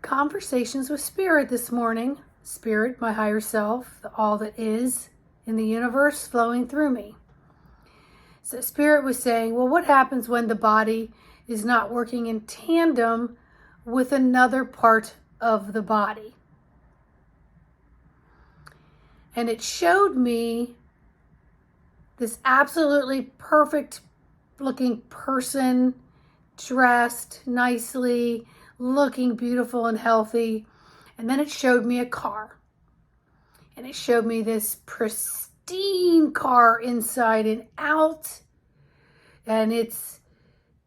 conversations with Spirit this morning. Spirit, my higher self, all that is in the universe flowing through me. So Spirit was saying, well, what happens when the body is not working in tandem with another part of the body? And it showed me this absolutely perfect looking person, dressed nicely, looking beautiful and healthy. And then it showed me a car. And it showed me this pristine car inside and out. And it's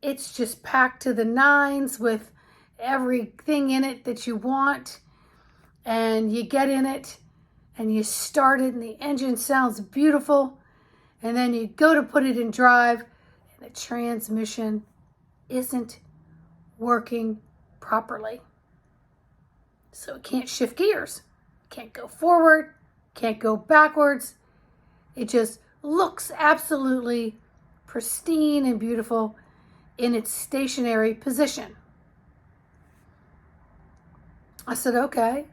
just packed to the nines with everything in it that you want. And you get in it and you start it and the engine sounds beautiful. And then you go to put it in drive and the transmission isn't working properly. So it can't shift gears, can't go forward, can't go backwards. It just looks absolutely pristine and beautiful in its stationary position. I said, okay.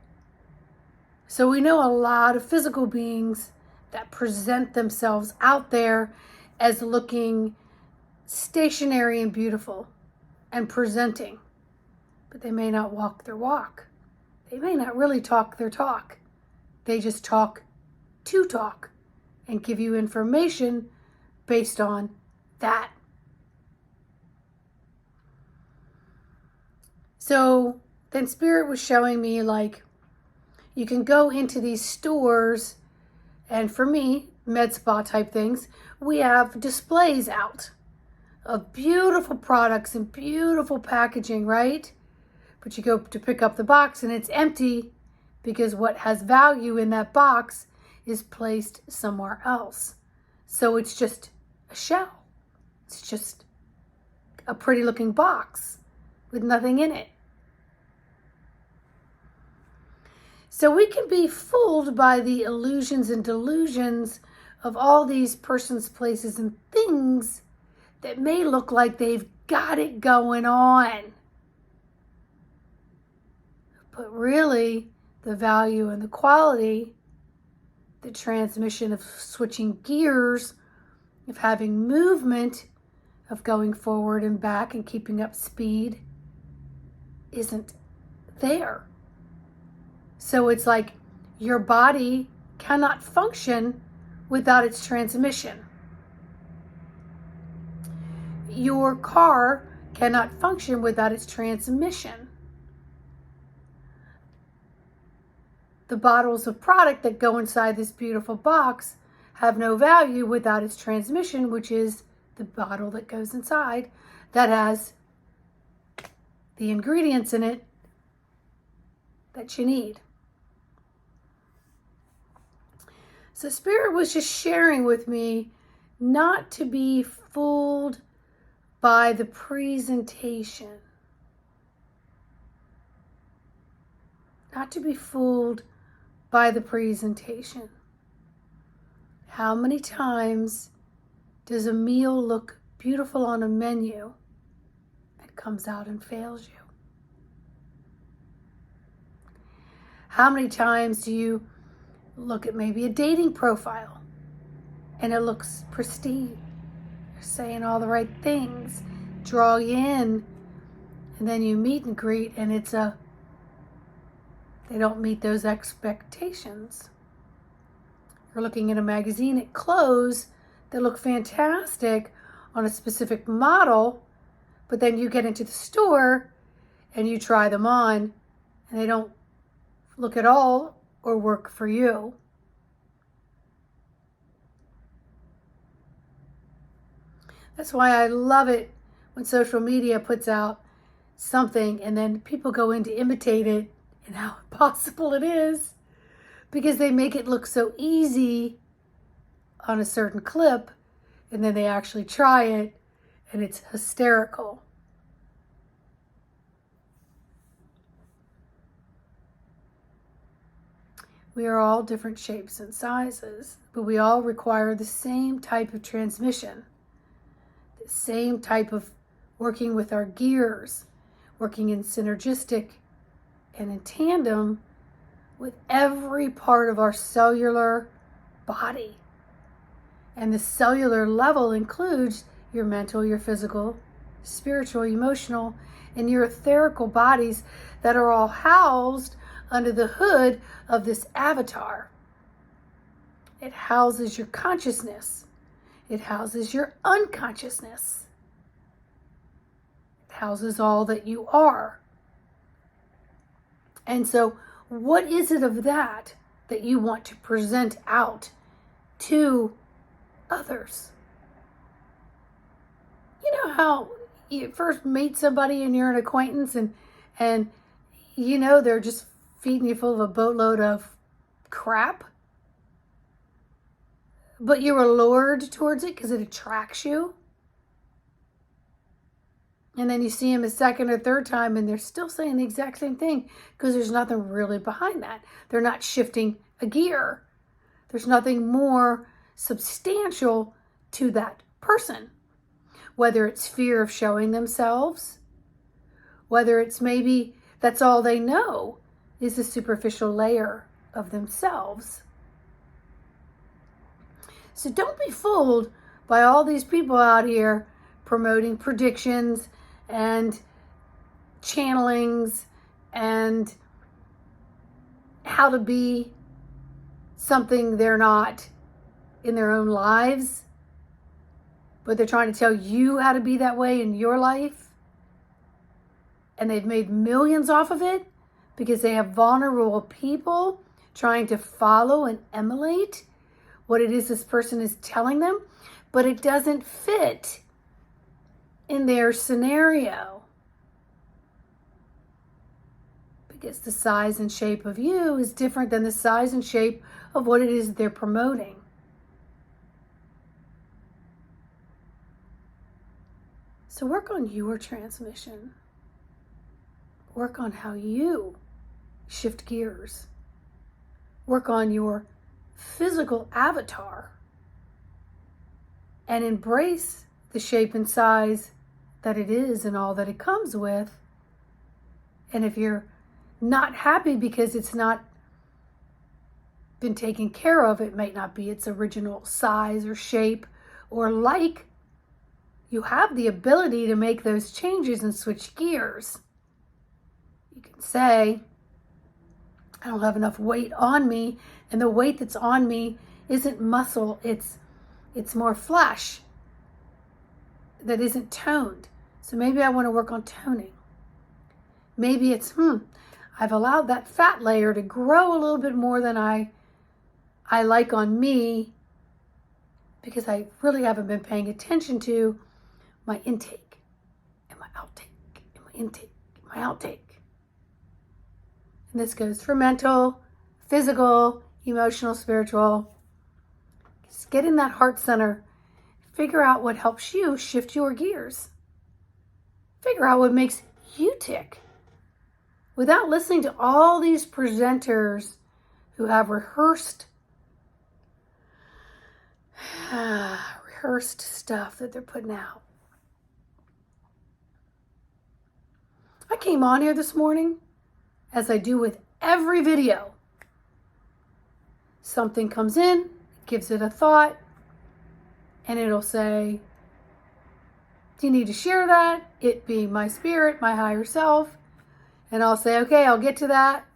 So we know a lot of physical beings that present themselves out there as looking stationary and beautiful and presenting, but they may not walk their walk. They may not really talk their talk. They just talk to talk and give you information based on that. So then Spirit was showing me, like, you can go into these stores, and for me, med spa type things, we have displays out of beautiful products and beautiful packaging, right? But you go to pick up the box and it's empty because what has value in that box is placed somewhere else. So it's just a shell. It's just a pretty looking box with nothing in it. So we can be fooled by the illusions and delusions of all these persons, places, and things that may look like they've got it going on. But really, the value and the quality, the transmission of switching gears, of having movement, of going forward and back and keeping up speed, isn't there. So it's like your body cannot function without its transmission. Your car cannot function without its transmission. The bottles of product that go inside this beautiful box have no value without its transmission, which is the bottle that goes inside that has the ingredients in it that you need. So Spirit was just sharing with me not to be fooled by the presentation. Not to be fooled by the presentation. How many times does a meal look beautiful on a menu and comes out and fails you? How many times do you look at maybe a dating profile and it looks pristine? They're saying all the right things, draw you in, and then you meet and greet and they don't meet those expectations. You're looking at a magazine at clothes that look fantastic on a specific model, but then you get into the store and you try them on and they don't look at all or work for you. That's why I love it when social media puts out something and then people go in to imitate it and how impossible it is, because they make it look so easy on a certain clip and then they actually try it and it's hysterical. We are all different shapes and sizes, but we all require the same type of transmission, the same type of working with our gears, working in synergistic and in tandem with every part of our cellular body. And the cellular level includes your mental, your physical, spiritual, emotional, and your etherical bodies that are all housed under the hood of this avatar. It houses your consciousness. It houses your unconsciousness. It houses all that you are. And so, what is it of that you want to present out to others? You know how you first meet somebody and you're an acquaintance and you know they're just feeding you full of a boatload of crap, but you're allured towards it because it attracts you. And then you see them a second or third time and they're still saying the exact same thing because there's nothing really behind that. They're not shifting a gear. There's nothing more substantial to that person. Whether it's fear of showing themselves, whether it's maybe that's all they know is a superficial layer of themselves. So don't be fooled by all these people out here promoting predictions and channelings and how to be something they're not in their own lives, but they're trying to tell you how to be that way in your life. And they've made millions off of it because they have vulnerable people trying to follow and emulate what it is this person is telling them, but it doesn't fit in their scenario because the size and shape of you is different than the size and shape of what it is they're promoting. So work on your transmission. Work on how you shift gears. Work on your physical avatar and embrace the shape and size that it is and all that it comes with. And if you're not happy because it's not been taken care of, it might not be its original size or shape or like, you have the ability to make those changes and switch gears. You can say, I don't have enough weight on me, and the weight that's on me isn't muscle, it's more flesh that isn't toned. So maybe I want to work on toning. Maybe it's, I've allowed that fat layer to grow a little bit more than I like on me because I really haven't been paying attention to my intake and my outtake and my intake and my outtake. And this goes for mental, physical, emotional, spiritual. Just get in that heart center. Figure out what helps you shift your gears. Figure out what makes you tick. Without listening to all these presenters who have rehearsed stuff that they're putting out. I came on here this morning, as I do with every video. Something comes in, gives it a thought, and it'll say, do you need to share that? It being my spirit, my higher self. And I'll say, okay, I'll get to that.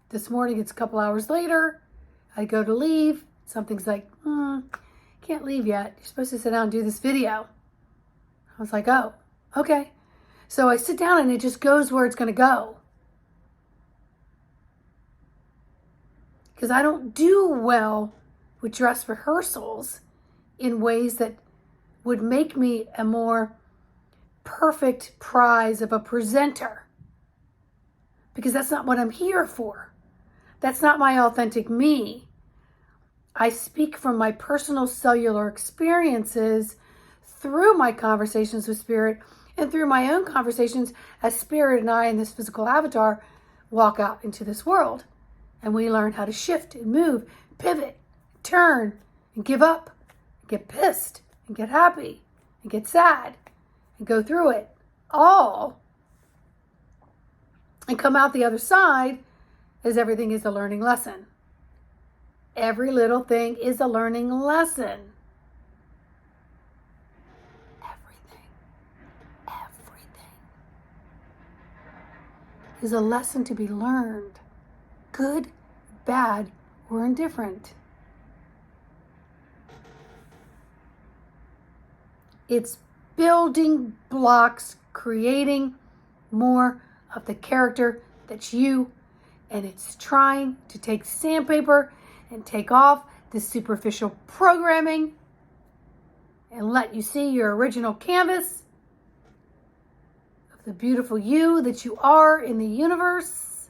This morning, it's a couple hours later. I go to leave. Something's like, can't leave yet. You're supposed to sit down and do this video. I was like, oh, okay. So I sit down and it just goes where it's going to go. Because I don't do well with dress rehearsals in ways that would make me a more perfect prize of a presenter. Because that's not what I'm here for. That's not my authentic me. I speak from my personal cellular experiences through my conversations with Spirit and through my own conversations as Spirit and I in this physical avatar walk out into this world. And we learn how to shift and move, pivot, turn, and give up, and get pissed, and get happy, and get sad, and go through it all and come out the other side as everything is a learning lesson. Every little thing is a learning lesson. Everything is a lesson to be learned. Good, bad, or indifferent. It's building blocks, creating more of the character that's you, and it's trying to take sandpaper and take off the superficial programming and let you see your original canvas of the beautiful you that you are in the universe.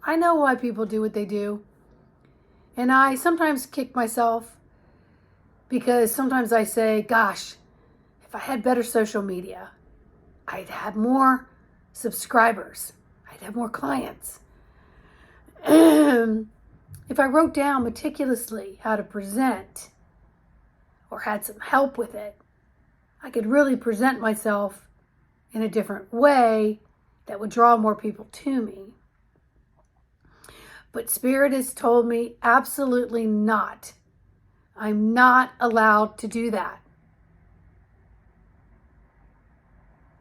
I know why people do what they do. And I sometimes kick myself because sometimes I say, gosh, if I had better social media, I'd have more subscribers. I'd have more clients. If I wrote down meticulously how to present or had some help with it, I could really present myself in a different way that would draw more people to me. But Spirit has told me absolutely not. I'm not allowed to do that.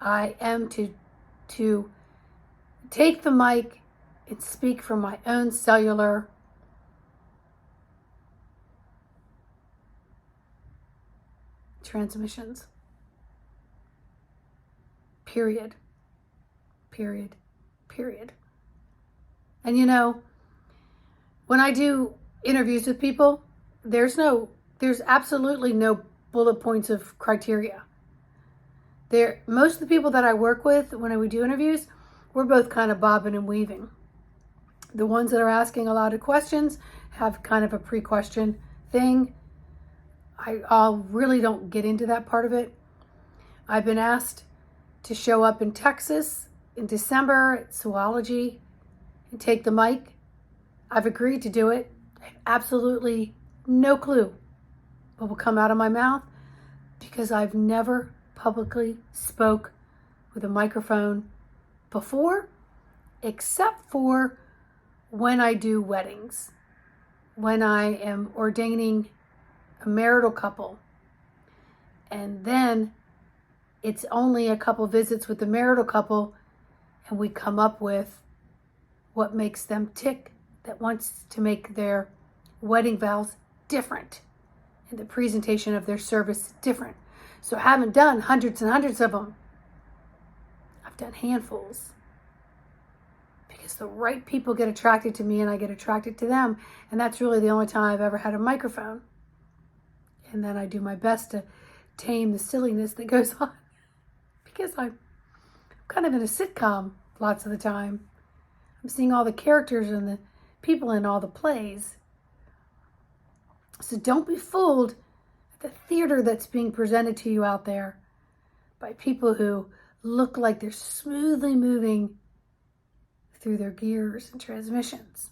I am to take the mic and speak from my own cellular transmissions. Period. Period. Period. And you know, when I do interviews with people, there's absolutely no bullet points of criteria. Most of the people that I work with when we do interviews, we're both kind of bobbing and weaving. The ones that are asking a lot of questions have kind of a pre-question thing. I really don't get into that part of it. I've been asked to show up in Texas in December at Zoology and take the mic. I've agreed to do it. I have absolutely no clue what will come out of my mouth because I've never publicly spoke with a microphone before, except for when I do weddings, when I am ordaining a marital couple. And then it's only a couple visits with the marital couple and we come up with what makes them tick, that wants to make their wedding vows different and the presentation of their service different. So I haven't done hundreds and hundreds of them. I've done handfuls because the right people get attracted to me and I get attracted to them. And that's really the only time I've ever had a microphone. And then I do my best to tame the silliness that goes on because I'm kind of in a sitcom lots of the time. I'm seeing all the characters and the people in all the plays. So don't be fooled at the theater that's being presented to you out there by people who look like they're smoothly moving through their gears and transmissions.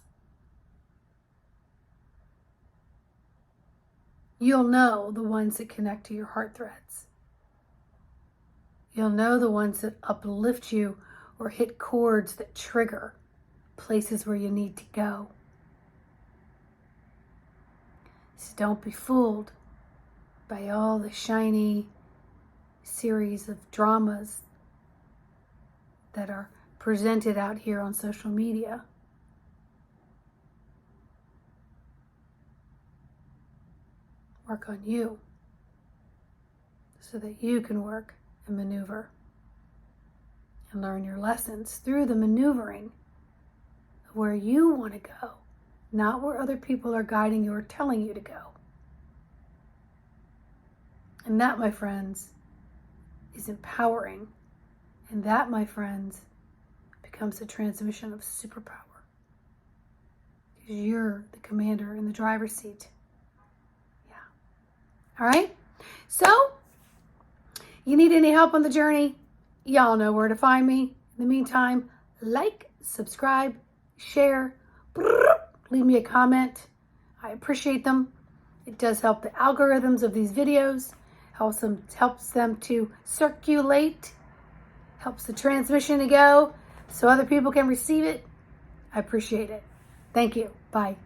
You'll know the ones that connect to your heart threads. You'll know the ones that uplift you or hit chords that trigger places where you need to go. So don't be fooled by all the shiny series of dramas that are presented out here on social media. Work on you so that you can work and maneuver and learn your lessons through the maneuvering of where you want to go, not where other people are guiding you or telling you to go. And that, my friends, is empowering. And that, my friends, becomes a transmission of superpower. Because you're the commander in the driver's seat. All right, so you need any help on the journey? Y'all know where to find me. In the meantime, like, subscribe, share, leave me a comment. I appreciate them. It does help the algorithms of these videos, helps them to circulate, helps the transmission to go so other people can receive it. I appreciate it. Thank you. Bye.